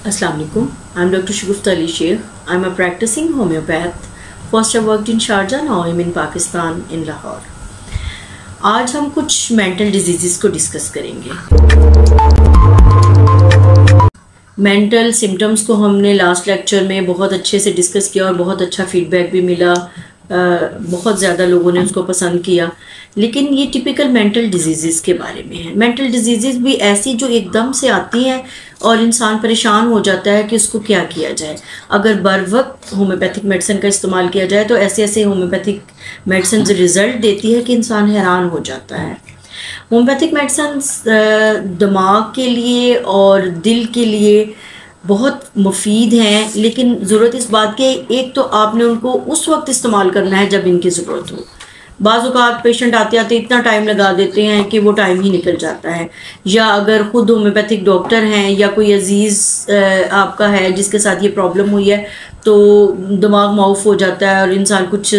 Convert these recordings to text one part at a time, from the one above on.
Assalamu alaikum. I'm Dr. Shagufta Ali Sheikh. I'm a practicing homeopath. First I worked in Sharjah, now I'm in Pakistan in Lahore. आज हम कुछ mental diseases को discuss करेंगे। Mental symptoms को हमने last lecture में बहुत अच्छे से डिस्कस किया और बहुत अच्छा फीडबैक भी मिला। बहुत ज़्यादा लोगों ने उसको पसंद किया। लेकिन ये टिपिकल मेंटल डिजीज़ के बारे में है। मेंटल डिजीज़ भी ऐसी जो एकदम से आती हैं और इंसान परेशान हो जाता है कि उसको क्या किया जाए। अगर बर वक्त होम्योपैथिक मेडिसिन का इस्तेमाल किया जाए तो ऐसे ऐसे होम्योपैथिक मेडिसिन रिज़ल्ट देती है कि इंसान हैरान हो जाता है। होम्योपैथिक मेडिसिन दिमाग के लिए और दिल के लिए बहुत मुफीद हैं, लेकिन ज़रूरत इस बात की एक तो आपने उनको उस वक्त इस्तेमाल करना है जब इनकी ज़रूरत हो। बाज़ औक़ात पेशेंट आते आते इतना टाइम लगा देते हैं कि वो टाइम ही निकल जाता है। या अगर ख़ुद होम्योपैथिक डॉक्टर हैं या कोई अजीज़ आपका है जिसके साथ ये प्रॉब्लम हुई है तो दिमाग माउफ हो जाता है और इंसान कुछ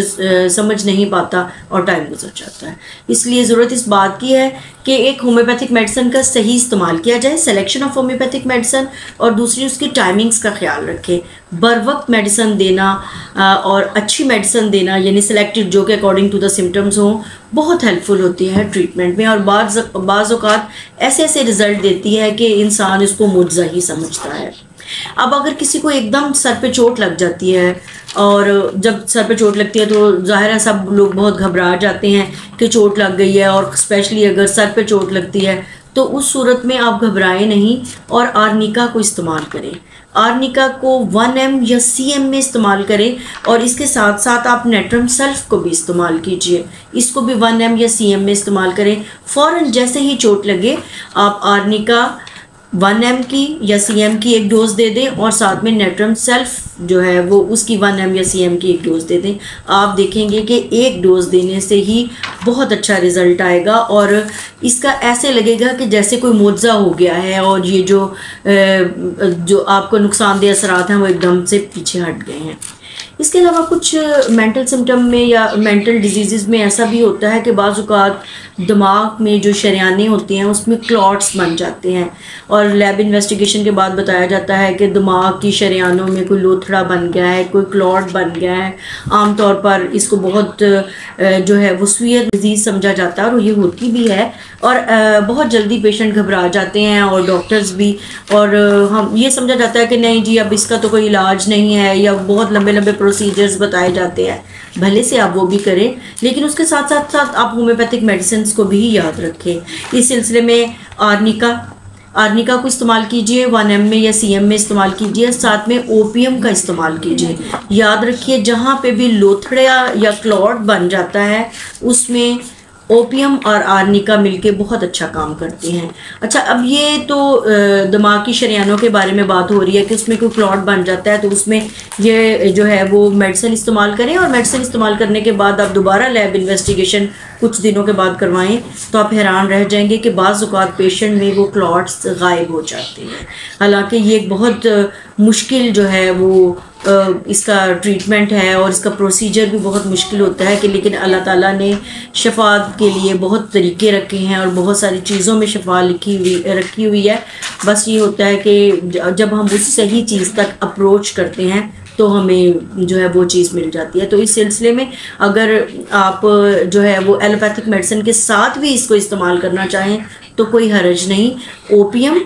समझ नहीं पाता और टाइम गुजर जाता है। इसलिए ज़रूरत इस बात की है कि एक होम्योपैथिक मेडिसिन का सही इस्तेमाल किया जाए, सिलेक्शन ऑफ होम्योपैथिक मेडिसिन, और दूसरी उसकी टाइमिंग्स का ख्याल रखें। बर वक्त मेडिसिन देना और अच्छी मेडिसिन देना यानी सिलेक्टेड जो कि अकॉर्डिंग टू द सिम्टम्स हों बहुत हेल्पफुल होती है ट्रीटमेंट में। और बाज़ औक़ात ऐसे ऐसे रिज़ल्ट देती है कि इंसान इसको मुआवजा ही समझता है। अब अगर किसी को एकदम सर पे चोट लग जाती है और जब सर पे चोट लगती है तो ज़ाहिर है सब लोग बहुत घबरा जाते हैं कि चोट लग गई है, और स्पेशली अगर सर पे चोट लगती है तो उस सूरत में आप घबराएं नहीं और आर्निका को इस्तेमाल करें। आर्निका को 1 या CM में इस्तेमाल करें और इसके साथ साथ आप नेट्रम सेल्फ को भी इस्तेमाल कीजिए। इसको भी 1 या CM में इस्तेमाल करें। फ़ौरन जैसे ही चोट लगे आप आर्निका 1 की या CM की एक डोज दे दें और साथ में नेट्रम सेल्फ जो है वो उसकी 1 या CM की एक डोज दे दें। आप देखेंगे कि एक डोज देने से ही बहुत अच्छा रिज़ल्ट आएगा और इसका ऐसे लगेगा कि जैसे कोई मुआवजा हो गया है और ये जो आपको नुकसानदेह असरात हैं वो एकदम से पीछे हट गए हैं। इसके अलावा कुछ मेंटल सिम्टम में या मेंटल डिजीज़ में ऐसा भी होता है कि बाज़ औक़ात दिमाग में जो शरियानें होती हैं उसमें क्लॉट्स बन जाते हैं और लैब इन्वेस्टिगेशन के बाद बताया जाता है कि दिमाग की शरियानों में कोई लोथड़ा बन गया है, कोई क्लॉट बन गया है। आमतौर पर इसको बहुत जो है वो सीवियर डिजीज़ समझा जाता है और ये होती भी है और बहुत जल्दी पेशेंट घबरा जाते हैं और डॉक्टर्स भी, और हम ये समझा जाता है कि नहीं जी अब इसका तो कोई इलाज नहीं है या बहुत लंबे लंबे प्रोसीजर्स बताए जाते हैं। भले से आप वो भी करें, लेकिन उसके साथ साथ आप होम्योपैथिक मेडिसिन को भी याद रखें। इस सिलसिले में आर्निका को इस्तेमाल कीजिए, 1 में या CM में इस्तेमाल कीजिए, साथ में ओपियम का इस्तेमाल कीजिए। याद रखिए जहाँ पे भी लोथड़ा या क्लॉट बन जाता है उसमें ओपियम और आर्निका मिलके बहुत अच्छा काम करते हैं। अच्छा, अब ये तो दिमाग की शरियानों के बारे में बात हो रही है कि उसमें कोई क्लॉट बन जाता है तो उसमें ये जो है वो मेडिसिन इस्तेमाल करें, और मेडिसिन इस्तेमाल करने के बाद आप दोबारा लैब इन्वेस्टिगेशन कुछ दिनों के बाद करवाएं तो आप हैरान रह जाएंगे कि बाज़ औक़ात पेशेंट में वो क्लॉट्स गायब हो जाते हैं। हालांकि ये एक बहुत मुश्किल जो है वो इसका ट्रीटमेंट है और इसका प्रोसीजर भी बहुत मुश्किल होता है कि लेकिन अल्लाह ताला ने शफा के लिए बहुत तरीके रखे हैं और बहुत सारी चीज़ों में शफा रखी हुई है। बस ये होता है कि जब हम उस सही चीज़ तक अप्रोच करते हैं तो हमें जो है वो चीज़ मिल जाती है। तो इस सिलसिले में अगर आप जो है वो एलोपैथिक मेडिसिन के साथ भी इसको इस्तेमाल करना चाहें तो कोई हर्ज नहीं। ओपियम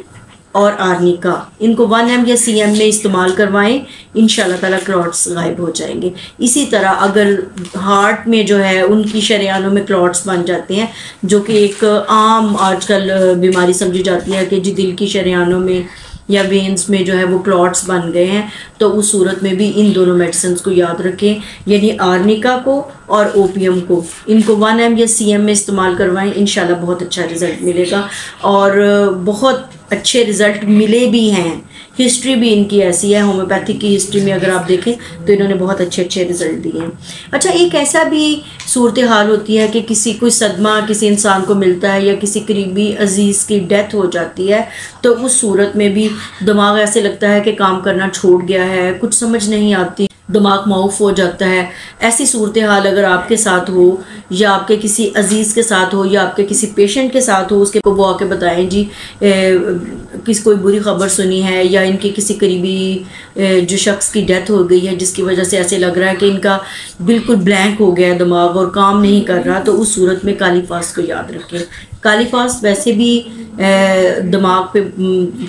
और आर्निका इनको 1 या CM में इस्तेमाल करवाएं, इंशाल्लाह ताला क्लॉट्स गायब हो जाएंगे। इसी तरह अगर हार्ट में जो है उनकी शरियानों में क्लॉट्स बन जाते हैं जो कि एक आम आजकल बीमारी समझी जाती है कि जी दिल की शरियानों में या वेन्स में जो है वो क्लॉट्स बन गए हैं, तो उस सूरत में भी इन दोनों मेडिसिन को याद रखें, यानी आर्निका को और ओपियम को, इनको 1 या CM में इस्तेमाल करवाएं। इंशाल्लाह बहुत अच्छा रिज़ल्ट मिलेगा और बहुत अच्छे रिज़ल्ट मिले भी हैं। हिस्ट्री भी इनकी ऐसी है, होम्योपैथिक की हिस्ट्री में अगर आप देखें तो इन्होंने बहुत अच्छे अच्छे रिज़ल्ट दिए हैं। अच्छा, एक ऐसा भी सूरत हाल होती है कि किसी कोई सदमा किसी इंसान को मिलता है या किसी करीबी अजीज़ की डेथ हो जाती है, तो उस सूरत में भी दिमाग ऐसे लगता है कि काम करना छोड़ गया है, कुछ समझ नहीं आती। दिमाग माउफ हो जाता है। ऐसी सूरत हाल अगर आपके साथ हो या आपके किसी अजीज़ के साथ हो या आपके किसी पेशेंट के साथ हो, उसके को वो आके बताएं जी किसी कोई बुरी खबर सुनी है या इनके किसी करीबी जो शख्स की डेथ हो गई है जिसकी वजह से ऐसे लग रहा है कि इनका बिल्कुल ब्लैंक हो गया है दिमाग और काम नहीं कर रहा, तो उस सूरत में काली फास्ट को याद रखें। काली फास्ट वैसे भी दिमाग पे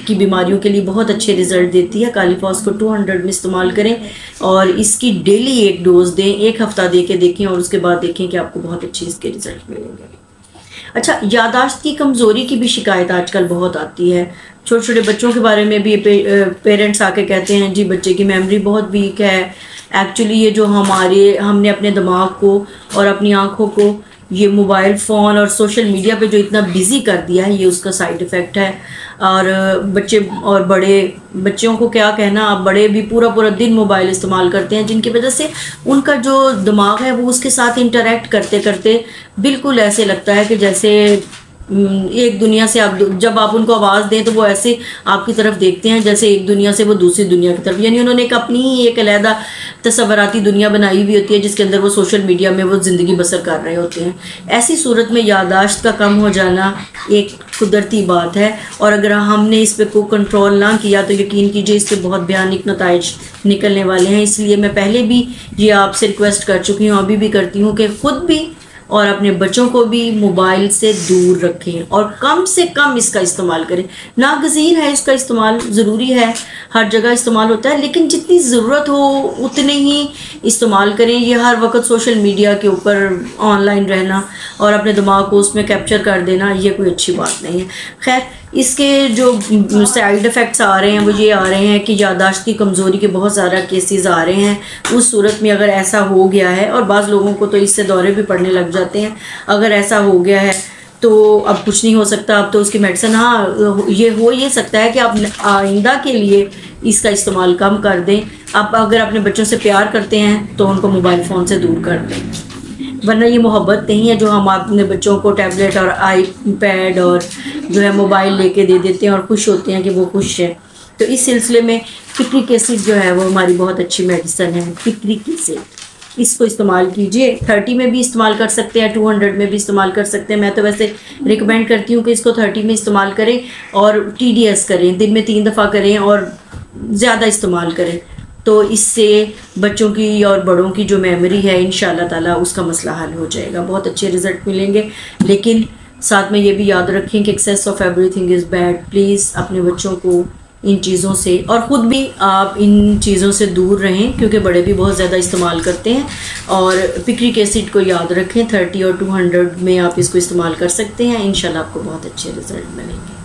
की बीमारियों के लिए बहुत अच्छे रिज़ल्ट देती है। काली फास्ट को 200 में इस्तेमाल करें और इसकी डेली 1 डोज दें, 1 हफ्ता दे के देखें और उसके बाद देखें कि आपको बहुत अच्छे इसके रिज़ल्ट मिलेंगे। अच्छा, यादाश्त की कमज़ोरी की भी शिकायत आजकल बहुत आती है। छोटे छोटे बच्चों के बारे में भी पेरेंट्स आके कहते हैं जी बच्चे की मेमोरी बहुत वीक है। एक्चुअली ये जो हमने अपने दिमाग को और अपनी आँखों को ये मोबाइल फ़ोन और सोशल मीडिया पे जो इतना बिज़ी कर दिया है, ये उसका साइड इफ़ेक्ट है। और बच्चे और बड़े, बच्चों को क्या कहना, आप बड़े भी पूरा दिन मोबाइल इस्तेमाल करते हैं, जिनकी वजह से उनका जो दिमाग है वो उसके साथ इंटरेक्ट करते करते बिल्कुल ऐसे लगता है कि जैसे एक दुनिया से आप जब आप उनको आवाज़ दें तो वो ऐसे आपकी तरफ देखते हैं जैसे एक दुनिया से वो दूसरी दुनिया की तरफ, यानी उन्होंने एक अपनी ही एक अलहदा तसव्वुराती दुनिया बनाई हुई होती है जिसके अंदर वो सोशल मीडिया में वो ज़िंदगी बसर कर रहे होते हैं। ऐसी सूरत में यादाश्त का कम हो जाना एक कुदरती बात है और अगर हमने इस पर को कंट्रोल ना किया तो यकीन कीजिए इससे बहुत भयानक नताइज निकलने वाले हैं। इसलिए मैं पहले भी ये आपसे रिक्वेस्ट कर चुकी हूँ, अभी भी करती हूँ कि ख़ुद भी और अपने बच्चों को भी मोबाइल से दूर रखें और कम से कम इसका इस्तेमाल करें। नागज़ीर है इसका इस्तेमाल, ज़रूरी है, हर जगह इस्तेमाल होता है, लेकिन जितनी ज़रूरत हो उतने ही इस्तेमाल करें। ये हर वक्त सोशल मीडिया के ऊपर ऑनलाइन रहना और अपने दिमाग को उसमें कैप्चर कर देना, ये कोई अच्छी बात नहीं है। खैर, इसके जो साइड इफ़ेक्ट्स आ रहे हैं वो ये आ रहे हैं कि यादाश्त की कमज़ोरी के बहुत ज़्यादा केसेस आ रहे हैं। उस सूरत में अगर ऐसा हो गया है, और बाज़ लोगों को तो इससे दौरे भी पड़ने लग जाते हैं, अगर ऐसा हो गया है तो अब कुछ नहीं हो सकता, अब तो उसकी मेडिसिन, हाँ ये सकता है कि आप आइंदा के लिए इसका इस्तेमाल कम कर दें। आप अगर अपने बच्चों से प्यार करते हैं तो उनको मोबाइल फ़ोन से दूर कर दें, वरना ये मोहब्बत नहीं है जो हम अपने बच्चों को टैबलेट और आईपैड और जो है मोबाइल लेके दे देते हैं और खुश होते हैं कि वो खुश है। तो इस सिलसिले में पिक्रिक एसिड जो है वो हमारी बहुत अच्छी मेडिसिन है। पिक्रिक एसिड, इसको इस्तेमाल कीजिए। 30 में भी इस्तेमाल कर सकते हैं, 200 में भी इस्तेमाल कर सकते हैं। मैं तो वैसे रिकमेंड करती हूँ कि इसको 30 में इस्तेमाल करें और TDS करें, दिन में 3 दफ़ा करें और ज़्यादा इस्तेमाल करें, तो इससे बच्चों की और बड़ों की जो मेमोरी है इंशाअल्लाह ताला उसका मसला हल हो जाएगा, बहुत अच्छे रिज़ल्ट मिलेंगे। लेकिन साथ में ये भी याद रखें कि excess of everything is bad. Please अपने बच्चों को इन चीज़ों से और ख़ुद भी आप इन चीज़ों से दूर रहें, क्योंकि बड़े भी बहुत ज़्यादा इस्तेमाल करते हैं। और पिक्रिक एसिड को याद रखें, 30 और 200 में आप इसको इस्तेमाल कर सकते हैं। इंशाल्लाह आपको बहुत अच्छे रिज़ल्ट मिलेंगे।